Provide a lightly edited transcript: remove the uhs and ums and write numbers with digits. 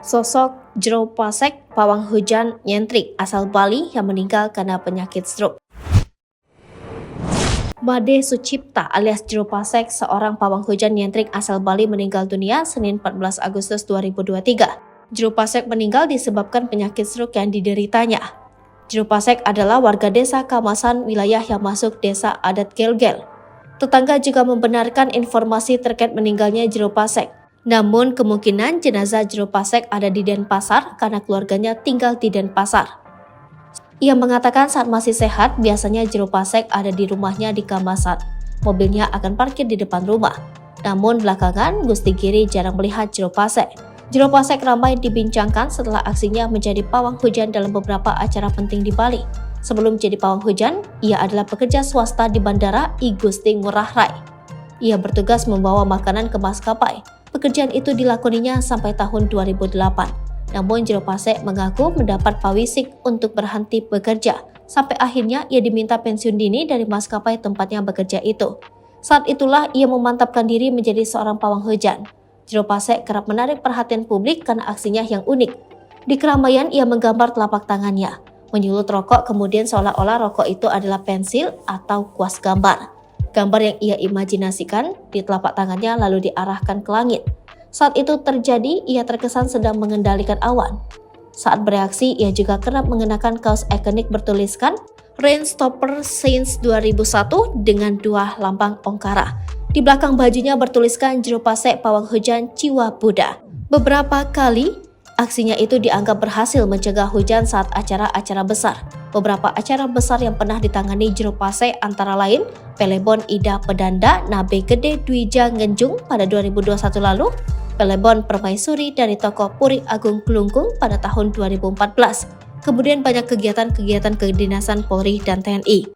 Sosok Jero Pasek, pawang hujan nyentrik asal Bali yang meninggal karena penyakit stroke. Made Sucipta alias Jero Pasek, seorang pawang hujan nyentrik asal Bali meninggal dunia Senin 14 Agustus 2023. Jero Pasek meninggal disebabkan penyakit stroke yang dideritanya. Jero Pasek adalah warga desa Kamasan, wilayah yang masuk desa adat Gelgel. Tetangga juga membenarkan informasi terkait meninggalnya Jero Pasek. Namun kemungkinan jenazah Jero Pasek ada di Denpasar karena keluarganya tinggal di Denpasar. Ia mengatakan saat masih sehat, biasanya Jero Pasek ada di rumahnya di Kamasan. Mobilnya akan parkir di depan rumah. Namun belakangan, Gusti Giri jarang melihat Jero Pasek. Jero Pasek ramai dibincangkan setelah aksinya menjadi pawang hujan dalam beberapa acara penting di Bali. Sebelum jadi pawang hujan, ia adalah pekerja swasta di Bandara I Gusti Ngurah Rai. Ia bertugas membawa makanan ke maskapai. Pekerjaan itu dilakoninya sampai tahun 2008. Namun Jero Pasek mengaku mendapat pawisik untuk berhenti bekerja. Sampai akhirnya ia diminta pensiun dini dari maskapai tempatnya bekerja itu. Saat itulah ia memantapkan diri menjadi seorang pawang hujan. Jero Pasek kerap menarik perhatian publik karena aksinya yang unik. Di keramaian ia menggambar telapak tangannya, menyulut rokok, kemudian seolah-olah rokok itu adalah pensil atau kuas gambar. Gambar yang ia imajinasikan di telapak tangannya lalu diarahkan ke langit. Saat itu terjadi, ia terkesan sedang mengendalikan awan. Saat bereaksi, ia juga kerap mengenakan kaos ikonik bertuliskan Rainstopper since 2001 dengan dua lambang ongkara. Di belakang bajunya bertuliskan Jero Pasek pawang hujan Ciwa Buddha. Beberapa kali, aksinya itu dianggap berhasil mencegah hujan saat acara-acara besar. Beberapa acara besar yang pernah ditangani Jero Pasek antara lain Pelebon Ida Pedanda Nabe Gede Dwija Ngenjung pada 2021 lalu, Pelebon Permaisuri dari tokoh Puri Agung Kelungkung pada tahun 2014. Kemudian banyak kegiatan-kegiatan kedinasan Polri dan TNI.